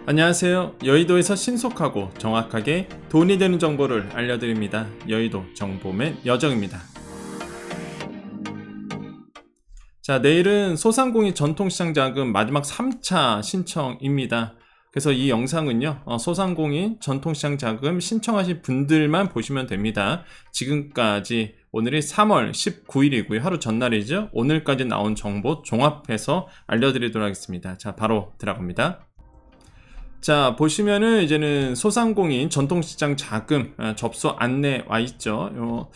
안녕하세요. 여의도에서 신속하고 정확하게 돈이 되는 정보를 알려드립니다. 여의도 정보맨 여정입니다. 자, 내일은 소상공인 전통시장 자금 마지막 3차 신청입니다. 그래서 이 영상은요, 소상공인 전통시장 자금 신청하신 분들만 보시면 됩니다. 지금까지 오늘이 3월 19일이고요. 하루 전날이죠. 오늘까지 나온 정보 종합해서 알려드리도록 하겠습니다. 자, 바로 들어갑니다. 자, 보시면은 이제는 소상공인 전통시장 자금 접수 안내 와 있죠.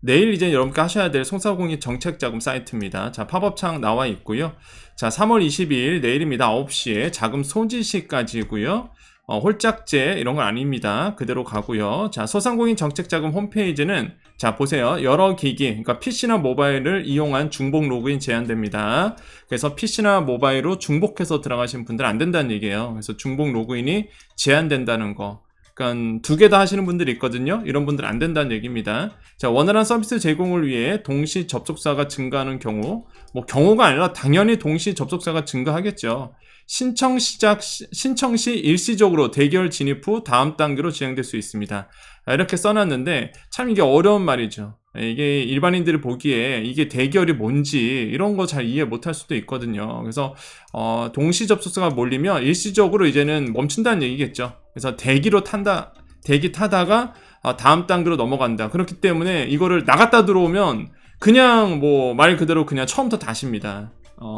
내일 이제 여러분께 하셔야 될 소상공인 정책자금 사이트입니다. 자, 팝업창 나와 있고요. 자, 3월 22일 내일입니다. 9시에 자금 소지 시까지고요. 홀짝제 이런 건 아닙니다. 그대로 가고요. 자, 소상공인 정책자금 홈페이지는 자, 보세요. 여러 기기, 그러니까 PC나 모바일을 이용한 중복 로그인 제한됩니다. 그래서 PC나 모바일로 중복해서 들어가신 분들 안 된다는 얘기예요. 그래서 중복 로그인이 제한된다는 거. 그러니까 두 개 다 하시는 분들이 있거든요. 이런 분들 안 된다는 얘기입니다. 자, 원활한 서비스 제공을 위해 동시 접속사가 증가하는 경우, 경우가 아니라 당연히 동시 접속사가 증가하겠죠. 신청 시 일시적으로 대기열 진입 후 다음 단계로 진행될 수 있습니다. 이렇게 써놨는데 참 이게 어려운 말이죠. 이게 일반인들이 보기에 이게 대기열이 뭔지 이런 거 잘 이해 못할 수도 있거든요. 그래서 동시 접속사가 몰리면 일시적으로 이제는 멈춘다는 얘기겠죠. 그래서 대기 타다가 다음 단계로 넘어간다. 그렇기 때문에 이거를 나갔다 들어오면 그냥 말 그대로 그냥 처음부터 다시입니다.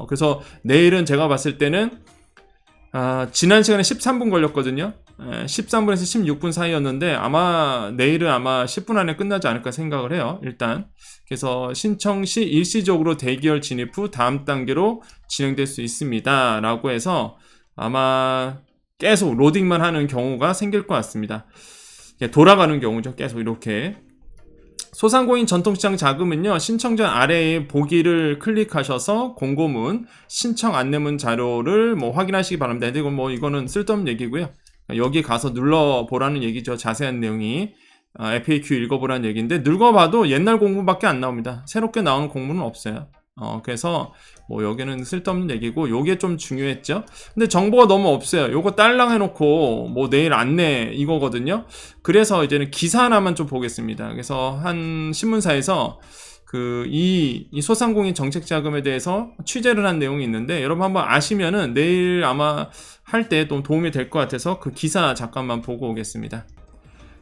그래서 내일은 제가 봤을 때는 지난 시간에 13분 걸렸거든요. 13분에서 16분 사이였는데 아마 내일은 아마 10분 안에 끝나지 않을까 생각을 해요. 일단 그래서 신청 시 일시적으로 대기열 진입 후 다음 단계로 진행될 수 있습니다 라고 해서 아마 계속 로딩만 하는 경우가 생길 것 같습니다. 돌아가는 경우죠. 계속 이렇게. 소상공인 전통시장 자금은요, 신청 전 아래에 보기를 클릭하셔서 공고문, 신청 안내문 자료를 확인하시기 바랍니다. 이거는 쓸데없는 얘기고요. 여기 가서 눌러보라는 얘기죠. 자세한 내용이. FAQ 읽어보라는 얘기인데, 늙어봐도 옛날 공문밖에 안 나옵니다. 새롭게 나오는 공문은 없어요. 그래서 여기는 쓸데없는 얘기고 요게 좀 중요했죠. 근데 정보가 너무 없어요. 요거 딸랑 해놓고 내일 안내 이거거든요. 그래서 이제는 기사 하나만 좀 보겠습니다. 그래서 한 신문사에서 이 소상공인 정책자금에 대해서 취재를 한 내용이 있는데 여러분 한번 아시면은 내일 아마 할 때 좀 도움이 될 것 같아서 그 기사 잠깐만 보고 오겠습니다.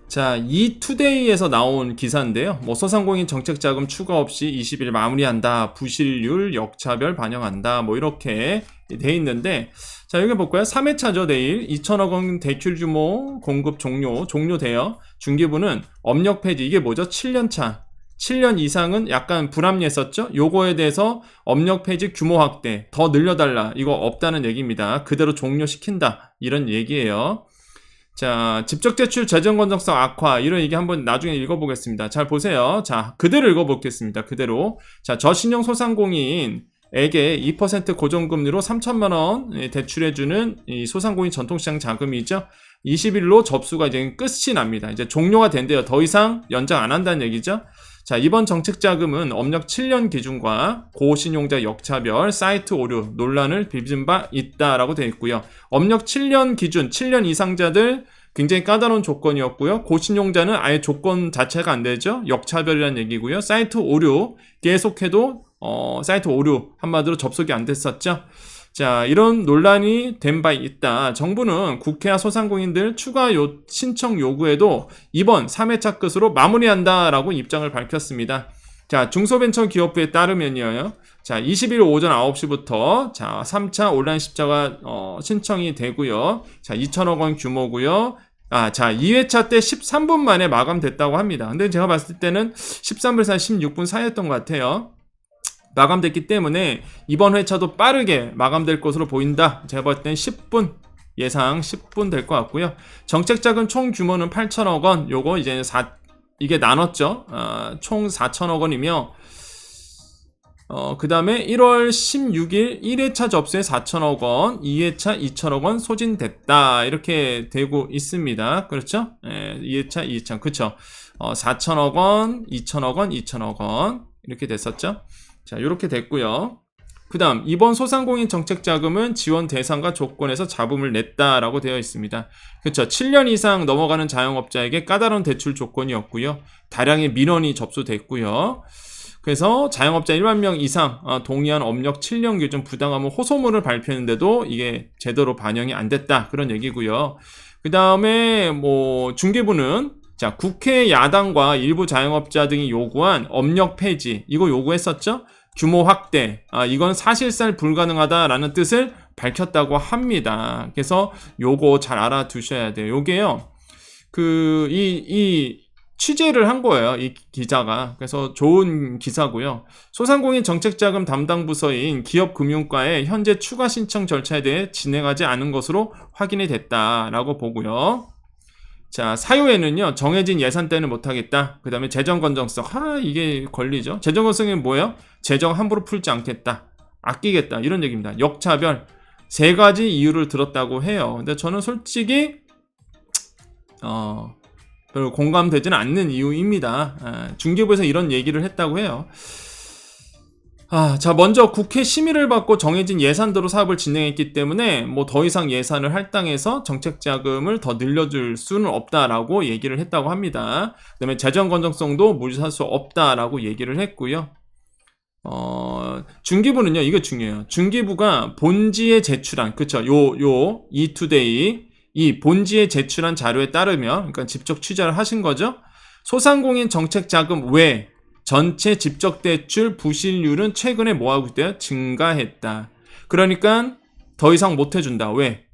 자, 이투데이에서 나온 기사인데요. 소상공인 정책자금 추가 없이 20일 마무리한다. 부실률, 역차별 반영한다. 이렇게 돼 있는데, 자, 여기 볼까요? 3회차죠, 내일. 2천억 원 대출 규모 공급 종료돼요. 중기부는 업력 폐지, 이게 뭐죠? 7년차. 7년 이상은 약간 불합리했었죠? 요거에 대해서 업력 폐지 규모 확대, 더 늘려달라. 이거 없다는 얘기입니다. 그대로 종료시킨다. 이런 얘기예요. 자, 직접대출 재정 건전성 악화 이런 얘기 한번 나중에 읽어보겠습니다. 잘 보세요. 자, 그대로 읽어보겠습니다. 그대로. 자, 저신용 소상공인에게 2% 고정금리로 3천만 원 대출해주는 이 소상공인 전통시장 자금이죠. 20일로 접수가 이제 끝이 납니다. 이제 종료가 된대요. 더 이상 연장 안 한다는 얘기죠. 자, 이번 정책자금은 업력 7년 기준과 고신용자 역차별, 사이트 오류 논란을 빚은 바 있다라고 되어 있고요. 업력 7년 기준, 7년 이상자들 굉장히 까다로운 조건이었고요. 고신용자는 아예 조건 자체가 안 되죠. 역차별이라는 얘기고요. 사이트 오류, 계속해도 사이트 오류 한마디로 접속이 안 됐었죠. 자, 이런 논란이 된 바 있다. 정부는 국회와 소상공인들 추가 신청 요구에도 이번 3회차 끝으로 마무리한다라고 입장을 밝혔습니다. 자, 중소벤처기업부에 따르면요. 자, 20일 오전 9시부터 자, 3차 온라인 십자가 신청이 되고요. 자, 2천억 원 규모고요. 자, 2회차 때 13분 만에 마감됐다고 합니다. 근데 제가 봤을 때는 13분에서 16분 사이였던 것 같아요. 마감됐기 때문에 이번 회차도 빠르게 마감될 것으로 보인다. 제가 봤을 땐 10분 예상 10분 될 것 같고요. 정책자금 총 규모는 8천억 원. 요거 이제 이게 나눴죠. 총 4천억 원이며 그 다음에 1월 16일 1회차 접수에 4천억 원, 2회차 2천억 원 소진됐다. 이렇게 되고 있습니다. 그렇죠? 2회차 2차 그렇죠. 4천억 원, 2천억 원, 2천억 원 이렇게 됐었죠. 자, 이렇게 됐고요. 그 다음 이번 소상공인 정책자금은 지원 대상과 조건에서 잡음을 냈다라고 되어 있습니다. 그렇죠. 7년 이상 넘어가는 자영업자에게 까다로운 대출 조건이었고요. 다량의 민원이 접수됐고요. 그래서 자영업자 1만 명 이상 동의한 업력 7년 규정 부당함은 호소문을 발표했는데도 이게 제대로 반영이 안 됐다, 그런 얘기고요. 그 다음에 뭐 중개부는 자, 국회 야당과 일부 자영업자 등이 요구한 업력 폐지, 이거 요구했었죠? 규모 확대, 이건 사실상 불가능하다라는 뜻을 밝혔다고 합니다. 그래서 요거 잘 알아두셔야 돼요. 요게요, 이 취재를 한 거예요, 이 기자가. 그래서 좋은 기사고요. 소상공인 정책자금 담당 부서인 기업금융과의 현재 추가 신청 절차에 대해 진행하지 않은 것으로 확인이 됐다라고 보고요. 자, 사유에는요, 정해진 예산대는 못하겠다. 그 다음에 재정 건전성. 이게 걸리죠. 재정 건전성이 뭐예요? 재정 함부로 풀지 않겠다. 아끼겠다. 이런 얘기입니다. 역차별. 3가지 이유를 들었다고 해요. 근데 저는 솔직히, 별로 공감되지는 않는 이유입니다. 중개부에서 이런 얘기를 했다고 해요. 자, 먼저 국회 심의를 받고 정해진 예산대로 사업을 진행했기 때문에 뭐 더 이상 예산을 할당해서 정책자금을 더 늘려줄 수는 없다라고 얘기를 했다고 합니다. 그 다음에 재정 건전성도 무시할 수 없다라고 얘기를 했고요. 중개부는요, 이거 중요해요. 중개부가 본지에 제출한, 그쵸, 이투데이, 이 본지에 제출한 자료에 따르면, 그러니까 직접 취재를 하신 거죠. 소상공인 정책자금 외 전체 직접대출 부실률은 최근에 뭐하고 있대요? 증가했다. 그러니까 더 이상 못 해준다. 왜?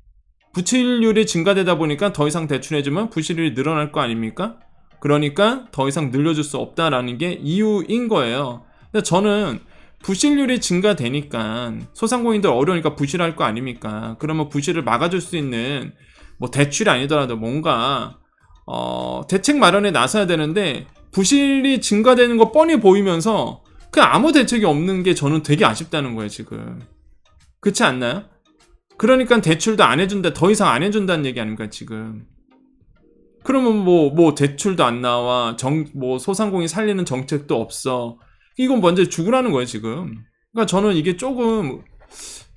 부실률이 증가되다 보니까 더 이상 대출해주면 부실률이 늘어날 거 아닙니까? 그러니까 더 이상 늘려줄 수 없다라는 게 이유인 거예요. 근데 저는 부실률이 증가되니까 소상공인들 어려우니까 부실할 거 아닙니까? 그러면 부실을 막아줄 수 있는 뭐 대출이 아니더라도 뭔가 대책 마련에 나서야 되는데 부실이 증가되는 거 뻔히 보이면서 그냥 아무 대책이 없는 게 저는 되게 아쉽다는 거예요, 지금. 그렇지 않나요? 그러니까 대출도 안 해준다, 더 이상 안 해준다는 얘기 아닙니까, 지금. 그러면 뭐 대출도 안 나와, 뭐 소상공인 살리는 정책도 없어. 이건 먼저 죽으라는 거예요, 지금. 그러니까 저는 이게 조금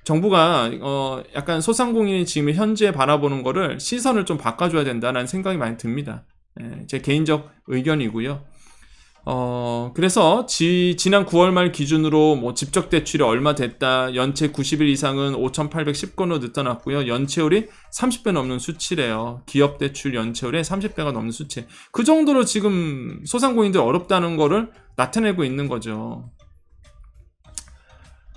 정부가 약간 소상공인이 지금 현재 바라보는 거를 시선을 좀 바꿔줘야 된다는 생각이 많이 듭니다. 제 개인적 의견이고요. 그래서 지난 9월 말 기준으로 뭐 집적 대출이 얼마 됐다, 연체 90일 이상은 5,810건으로 나타났고요. 연체율이 30배 넘는 수치래요. 기업 대출 연체율의 30배가 넘는 수치. 그 정도로 지금 소상공인들 어렵다는 거를 나타내고 있는 거죠.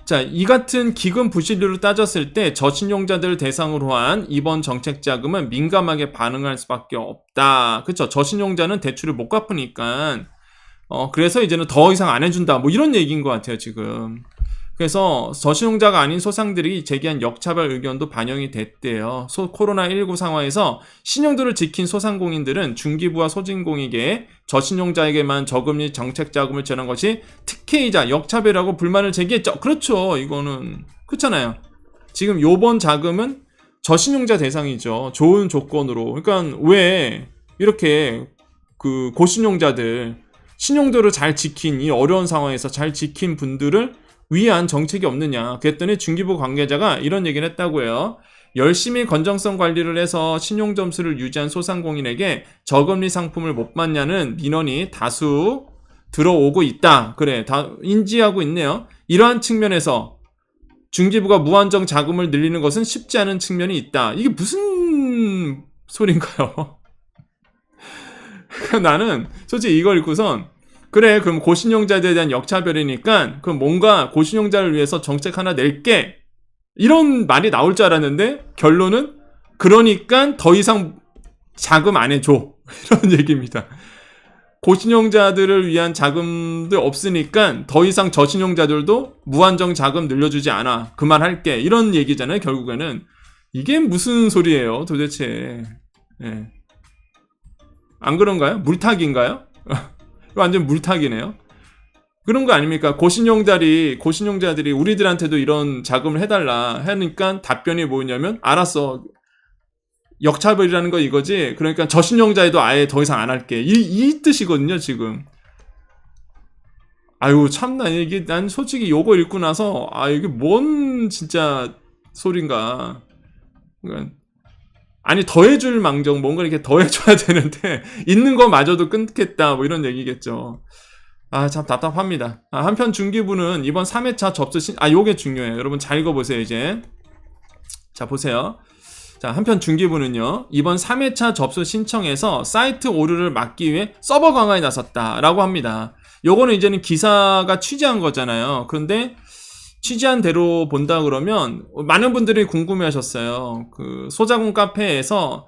자, 이 같은 기금 부실률을 따졌을 때 저신용자들을 대상으로 한 이번 정책자금은 민감하게 반응할 수밖에 없다. 그쵸? 저신용자는 대출을 못 갚으니까 그래서 이제는 더 이상 안 해준다, 뭐 이런 얘기인 것 같아요, 지금. 그래서 저신용자가 아닌 소상들이 제기한 역차별 의견도 반영이 됐대요. 코로나19 상황에서 신용도를 지킨 소상공인들은 중기부와 소진공에게 저신용자에게만 저금리 정책자금을 지원한 것이 특혜이자 역차별이라고 불만을 제기했죠. 그렇죠. 이거는 그렇잖아요. 지금 요번 자금은 저신용자 대상이죠. 좋은 조건으로. 그러니까 왜 이렇게 그 고신용자들, 신용도를 잘 지킨, 이 어려운 상황에서 잘 지킨 분들을 위한 정책이 없느냐. 그랬더니 중기부 관계자가 이런 얘기를 했다고 해요. 열심히 건전성 관리를 해서 신용점수를 유지한 소상공인에게 저금리 상품을 못 받냐는 민원이 다수 들어오고 있다. 그래, 다 인지하고 있네요. 이러한 측면에서 중기부가 무한정 자금을 늘리는 것은 쉽지 않은 측면이 있다. 이게 무슨 소린가요? 나는 솔직히 이걸 읽고선 그래, 그럼 고신용자들에 대한 역차별이니까 그럼 뭔가 고신용자를 위해서 정책 하나 낼게, 이런 말이 나올 줄 알았는데 결론은 그러니까 더 이상 자금 안 해줘, 이런 얘기입니다. 고신용자들을 위한 자금도 없으니까 더 이상 저신용자들도 무한정 자금 늘려주지 않아, 그만할게, 이런 얘기잖아요. 결국에는 이게 무슨 소리예요 도대체. 안 그런가요? 물타기인가요? 완전 물타기네요. 그런 거 아닙니까? 고신용자들이 우리들한테도 이런 자금을 해달라 하니까 답변이 뭐냐면 알았어, 역차별이라는 거 이거지. 그러니까 저신용자에도 아예 더 이상 안 할게, 이 뜻이거든요 지금. 아유, 참나, 이게, 난 솔직히 요거 읽고 나서, 아, 이게 뭔, 진짜, 소린가. 그러니까 아니, 더해줄 망정, 뭔가 이렇게 더해줘야 되는데, 있는 거마저도 끊겠다, 뭐 이런 얘기겠죠. 아, 참 답답합니다. 아, 한편 중기부는 이번 3회차 요게 중요해요. 여러분 잘 읽어보세요, 이제. 자, 보세요. 자, 한편 중기부는요, 이번 3회차 접수 신청에서 사이트 오류를 막기 위해 서버 강화에 나섰다라고 합니다. 요거는 이제는 기사가 취재한 거잖아요. 그런데 취재한 대로 본다 그러면 많은 분들이 궁금해 하셨어요. 그 소자공 카페에서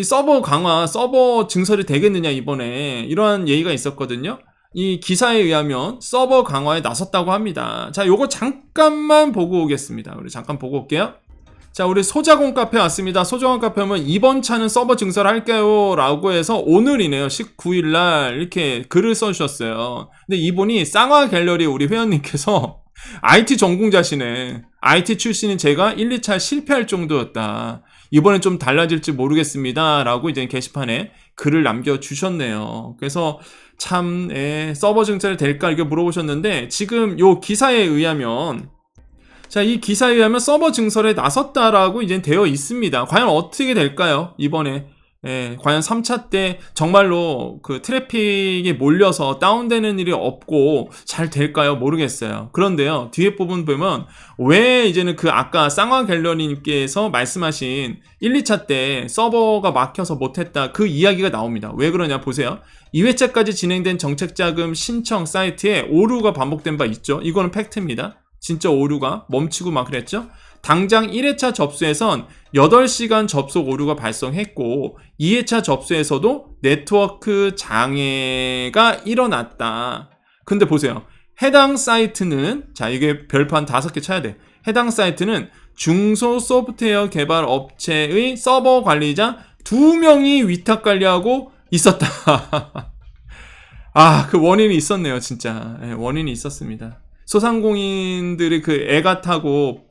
서버 강화, 서버 증설이 되겠느냐 이번에 이러한 얘기가 있었거든요. 이 기사에 의하면 서버 강화에 나섰다고 합니다. 자, 요거 잠깐만 보고 오겠습니다. 우리 잠깐 보고 올게요. 자, 우리 소자공 카페 왔습니다. 소자공 카페 하면 이번 차는 서버 증설할게요 라고 해서 오늘이네요. 19일날 이렇게 글을 써주셨어요. 근데 이분이 쌍화 갤러리 우리 회원님께서 IT 전공자시네. IT 출신인 제가 1, 2차 실패할 정도였다. 이번엔 좀 달라질지 모르겠습니다 라고 이제 게시판에 글을 남겨주셨네요. 그래서 참 서버 증설이 될까 이렇게 물어보셨는데, 지금 요 기사에 의하면, 자, 이 기사에 의하면 서버 증설에 나섰다라고 이제 되어 있습니다. 과연 어떻게 될까요? 이번에 과연 3차 때 정말로 그 트래픽이 몰려서 다운되는 일이 없고 잘 될까요? 모르겠어요. 그런데요, 뒤에 부분 보면 왜 이제는 그 아까 쌍화 갤러리님께서 말씀하신 1, 2차 때 서버가 막혀서 못했다 그 이야기가 나옵니다. 왜 그러냐 보세요. 2회차까지 진행된 정책자금 신청 사이트에 오류가 반복된 바 있죠. 이거는 팩트입니다. 진짜 오류가 멈추고 막 그랬죠. 당장 1회차 접수에선 8시간 접속 오류가 발생했고 2회차 접수에서도 네트워크 장애가 일어났다. 근데 보세요. 해당 사이트는, 자, 이게 별판 5개 쳐야 돼. 해당 사이트는 중소 소프트웨어 개발 업체의 서버 관리자 2명이 위탁 관리하고 있었다. 아, 그 원인이 있었네요, 진짜. 원인이 있었습니다. 소상공인들이 그 애가 타고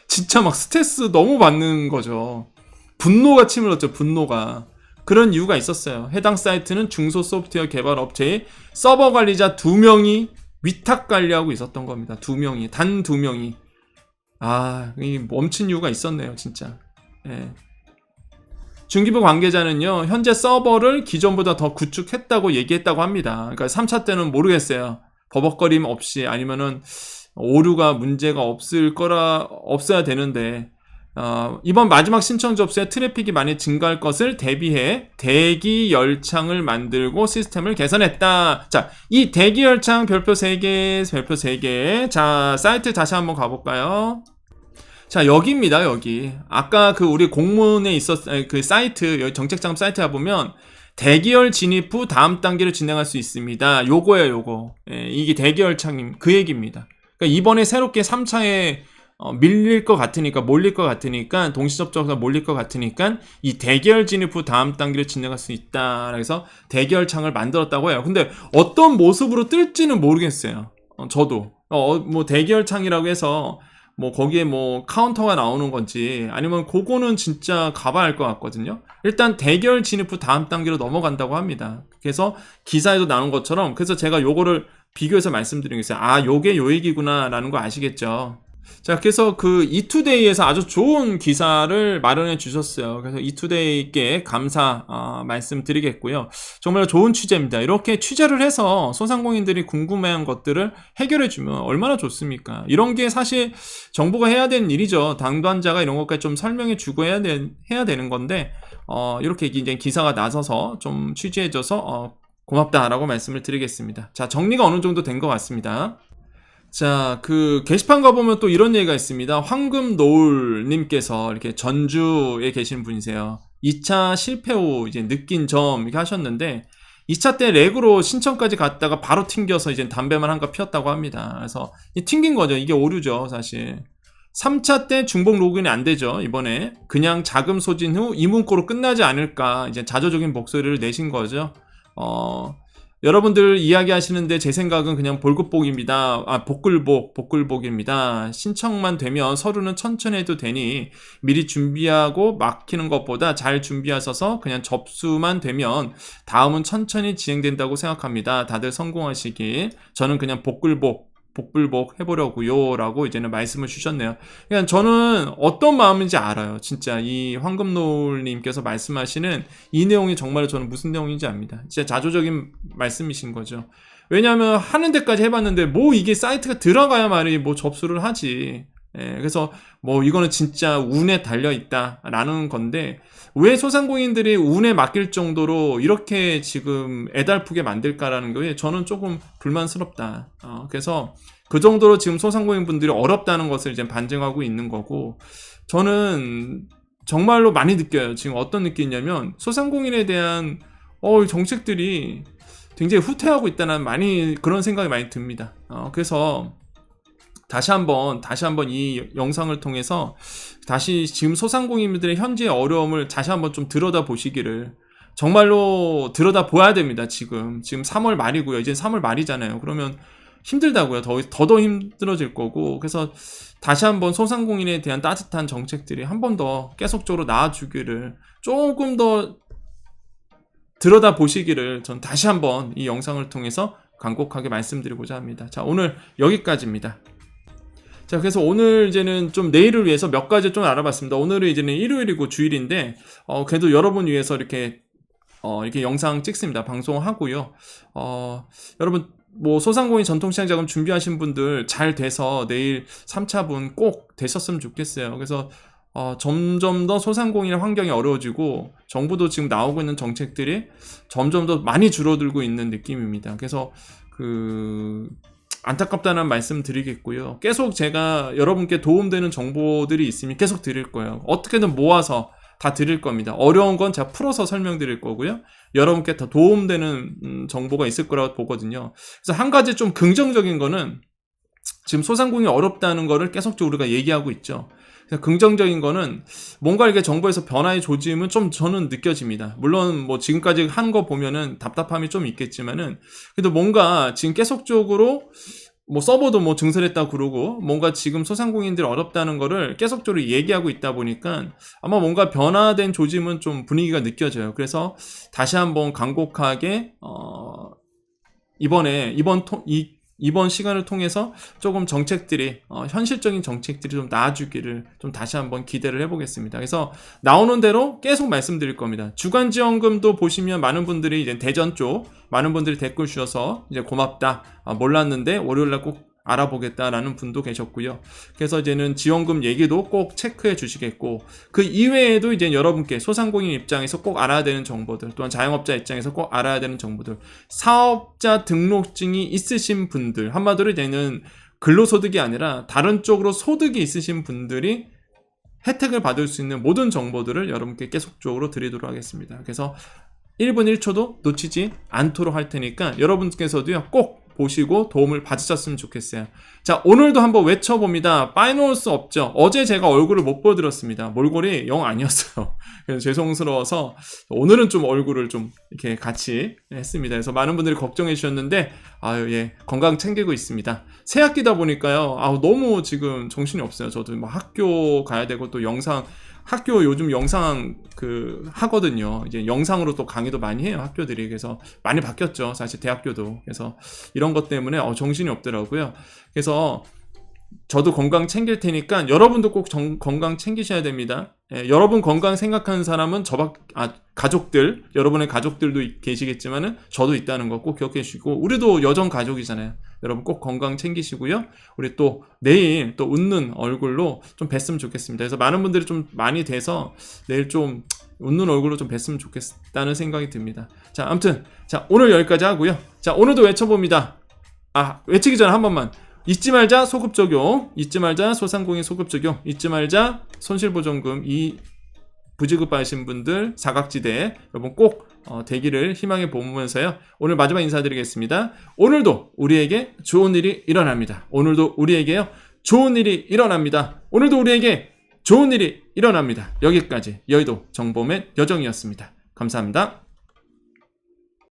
진짜 막 스트레스 너무 받는 거죠. 분노가 치밀었죠, 분노가. 그런 이유가 있었어요. 해당 사이트는 중소 소프트웨어 개발 업체의 서버 관리자 2명이 위탁 관리하고 있었던 겁니다. 2명이, 단 2명이. 아, 이 멈춘 이유가 있었네요, 진짜. 예. 중기부 관계자는요, 현재 서버를 기존보다 더 구축했다고 얘기했다고 합니다. 그러니까 3차 때는 모르겠어요. 버벅거림 없이, 아니면은 오류가 문제가 없어야 되는데, 이번 마지막 신청 접수에 트래픽이 많이 증가할 것을 대비해 대기 열창을 만들고 시스템을 개선했다. 자, 이 대기 열창 별표 3개, 별표 3개. 자, 사이트 다시 한번 가볼까요? 자, 여기입니다, 여기. 아까 그 우리 공문에 그 사이트, 정책자금 사이트에 보면 대기열 진입 후 다음 단계를 진행할 수 있습니다. 요거예요, 요거. 이게 대기열 창임, 그 얘기입니다. 그러니까 이번에 새롭게 3차에 몰릴 것 같으니까, 동시접촉해서 몰릴 것 같으니까, 이 대기열 진입 후 다음 단계를 진행할 수 있다. 그래서 대기열 창을 만들었다고 해요. 근데 어떤 모습으로 뜰지는 모르겠어요. 저도. 뭐 대기열 창이라고 해서, 뭐 거기에 뭐 카운터가 나오는 건지 아니면 그거는 진짜 가봐야 할 것 같거든요. 일단 대결 진입 후 다음 단계로 넘어간다고 합니다. 그래서 기사에도 나온 것처럼, 그래서 제가 요거를 비교해서 말씀드린 게 있어요. 아, 요게 요 얘기구나 라는 거 아시겠죠? 자, 그래서 그 이투데이에서 아주 좋은 기사를 마련해 주셨어요. 그래서 이투데이께 감사 말씀드리겠고요. 정말 좋은 취재입니다. 이렇게 취재를 해서 소상공인들이 궁금해한 것들을 해결해 주면 얼마나 좋습니까? 이런 게 사실 정부가 해야 되는 일이죠. 당관자가 이런 것까지 좀 설명해 주고 해야 되는 건데, 이렇게 이제 기사가 나서서 좀 취재해줘서 고맙다라고 말씀을 드리겠습니다. 자, 정리가 어느 정도 된 것 같습니다. 자, 그 게시판 가보면 또 이런 얘기가 있습니다. 황금노을님께서 이렇게 전주에 계신 분이세요. 2차 실패 후 이제 느낀 점 이렇게 하셨는데, 2차 때 렉으로 신청까지 갔다가 바로 튕겨서 이제 담배만 한갑 피웠다고 합니다. 그래서 튕긴 거죠. 이게 오류죠, 사실. 3차 때 중복 로그인이 안 되죠, 이번에. 그냥 자금 소진 후 이문구로 끝나지 않을까, 이제 자조적인 목소리를 내신 거죠. 여러분들 이야기하시는데 제 생각은 그냥 볼급복입니다. 복글복입니다. 신청만 되면 서류는 천천히 해도 되니 미리 준비하고 막히는 것보다 잘 준비하셔서 그냥 접수만 되면 다음은 천천히 진행된다고 생각합니다. 다들 성공하시길. 저는 그냥 복불복 해보려고요 라고 이제는 말씀을 주셨네요. 그러니까 저는 어떤 마음인지 알아요. 진짜 이 황금노을님께서 말씀하시는 이 내용이 정말 저는 무슨 내용인지 압니다. 진짜 자조적인 말씀이신 거죠. 왜냐하면 하는 데까지 해봤는데 뭐 이게 사이트가 들어가야만이 뭐 접수를 하지. 그래서 뭐 이거는 진짜 운에 달려있다 라는 건데 왜 소상공인들이 운에 맡길 정도로 이렇게 지금 애달프게 만들까라는 게 저는 조금 불만스럽다. 그래서 그 정도로 지금 소상공인 분들이 어렵다는 것을 이제 반증하고 있는 거고 저는 정말로 많이 느껴요. 지금 어떤 느낌이냐면 소상공인에 대한 정책들이 굉장히 후퇴하고 있다는 많이 그런 생각이 많이 듭니다. 그래서 다시 한번 이 영상을 통해서 다시 지금 소상공인들의 현재의 어려움을 다시 한번 좀 들여다 보시기를 정말로 들여다 보아야 됩니다. 지금 3월 말이고요. 이제 3월 말이잖아요. 그러면 힘들다고요. 더 힘들어질 거고. 그래서 다시 한번 소상공인에 대한 따뜻한 정책들이 한 번 더 계속적으로 나와주기를 조금 더 들여다 보시기를 전 다시 한번 이 영상을 통해서 간곡하게 말씀드리고자 합니다. 자, 오늘 여기까지입니다. 자, 그래서 오늘 이제는 좀 내일을 위해서 몇 가지 좀 알아봤습니다. 오늘은 이제는 일요일이고 주일인데, 그래도 여러분 위해서 이렇게 영상 찍습니다. 방송하고요. 여러분, 뭐, 소상공인 전통시장 자금 준비하신 분들 잘 돼서 내일 3차분 꼭 되셨으면 좋겠어요. 그래서, 점점 더 소상공인의 환경이 어려워지고, 정부도 지금 나오고 있는 정책들이 점점 더 많이 줄어들고 있는 느낌입니다. 그래서, 안타깝다는 말씀 드리겠고요. 계속 제가 여러분께 도움되는 정보들이 있으면 계속 드릴 거예요. 어떻게든 모아서 다 드릴 겁니다. 어려운 건 제가 풀어서 설명드릴 거고요. 여러분께 더 도움되는 정보가 있을 거라고 보거든요. 그래서 한 가지 좀 긍정적인 거는 지금 소상공인이 어렵다는 거를 계속적으로 우리가 얘기하고 있죠. 긍정적인 거는 뭔가 이게 정부에서 변화의 조짐은 좀 저는 느껴집니다. 물론 뭐 지금까지 한 거 보면은 답답함이 좀 있겠지만은 그래도 뭔가 지금 계속적으로 뭐 서버도 뭐 증설했다 그러고 뭔가 지금 소상공인들이 어렵다는 거를 계속적으로 얘기하고 있다 보니까 아마 뭔가 변화된 조짐은 좀 분위기가 느껴져요. 그래서 다시 한번 간곡하게 이번 시간을 통해서 조금 정책들이 현실적인 정책들이 좀 나아주기를 좀 다시 한번 기대를 해보겠습니다. 그래서 나오는 대로 계속 말씀드릴 겁니다. 주간지원금도 보시면 많은 분들이 이제 대전 쪽 많은 분들이 댓글 주셔서 이제 고맙다, 몰랐는데 월요일날 꼭 알아보겠다라는 분도 계셨고요. 그래서 이제는 지원금 얘기도 꼭 체크해 주시겠고 그 이외에도 이제 여러분께 소상공인 입장에서 꼭 알아야 되는 정보들 또한 자영업자 입장에서 꼭 알아야 되는 정보들 사업자 등록증이 있으신 분들 한마디로 이제는 근로소득이 아니라 다른 쪽으로 소득이 있으신 분들이 혜택을 받을 수 있는 모든 정보들을 여러분께 계속적으로 드리도록 하겠습니다. 그래서 1분 1초도 놓치지 않도록 할 테니까 여러분께서도요 꼭 보시고 도움을 받으셨으면 좋겠어요. 자, 오늘도 한번 외쳐봅니다. 빠져나올 수 없죠. 어제 제가 얼굴을 못 보여드렸습니다. 몰골이 영 아니었어요. 그래서 죄송스러워서 오늘은 좀 얼굴을 좀 이렇게 같이 했습니다. 그래서 많은 분들이 걱정해 주셨는데 건강 챙기고 있습니다. 새 학기다 보니까요. 너무 지금 정신이 없어요. 저도 뭐 학교 가야 되고 또 학교 요즘 영상 하거든요. 이제 영상으로 또 강의도 많이 해요, 학교들이. 그래서 많이 바뀌었죠, 사실 대학교도. 그래서 이런 것 때문에 정신이 없더라고요. 그래서 저도 건강 챙길 테니까 여러분도 꼭 건강 챙기셔야 됩니다. 여러분 건강 생각하는 사람은 가족들, 여러분의 가족들도 계시겠지만은 저도 있다는 거 꼭 기억해 주시고 우리도 여전 가족이잖아요. 여러분 꼭 건강 챙기시고요. 우리 또 내일 또 웃는 얼굴로 좀 뵀으면 좋겠습니다. 그래서 많은 분들이 좀 많이 돼서 내일 좀 웃는 얼굴로 좀 뵀으면 좋겠다는 생각이 듭니다. 자, 아무튼 오늘 여기까지 하고요. 자, 오늘도 외쳐봅니다. 외치기 전에 한 번만. 잊지 말자 소급 적용, 잊지 말자 소상공인 소급 적용, 잊지 말자 손실보전금 이 부지급하신 분들 사각지대 여러분 꼭 되기를 희망해 보면서요. 오늘 마지막 인사드리겠습니다. 오늘도 우리에게 좋은 일이 일어납니다. 오늘도 우리에게요 좋은 일이 일어납니다. 오늘도 우리에게 좋은 일이 일어납니다. 여기까지 여의도 정보맨 여정이었습니다. 감사합니다.